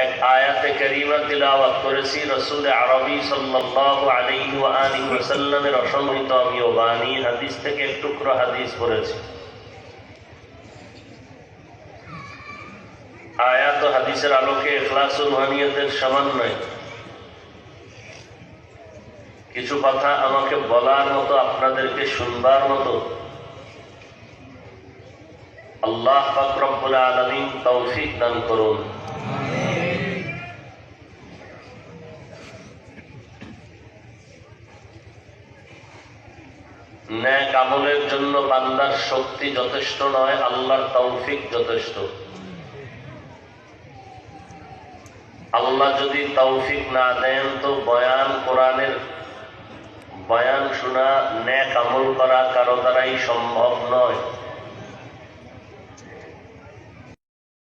এক আয়াতে কারিমা তিলাওয়াত করেছি রাসূল আরবি সাল্লাল্লাহু আলাইহি ওয়া আলিহি ওয়াসাল্লামের অসংখ্য আমিও বাণী হাদিস থেকে এক টুকরো হাদিস পড়েছি। আয়াত ও হাদিসের আলোকে ইখলাস ও রুহানিয়তের সমন্বয় কিছু কথা আমাকে বলার মতো, আপনাদেরকে শুনবার মতো আল্লাহ পাক রব্বুল আলামিন তৌফিক দান করুন। নেক আমলের জন্য বান্দার শক্তি যথেষ্ট নয়, আল্লাহর তৌফিক যথেষ্ট। আল্লাহ যদি তৌফিক না দেন তো কোরআনের বয়ান শোনা, নেক আমল করা কারো দ্বারাই সম্ভব নয়।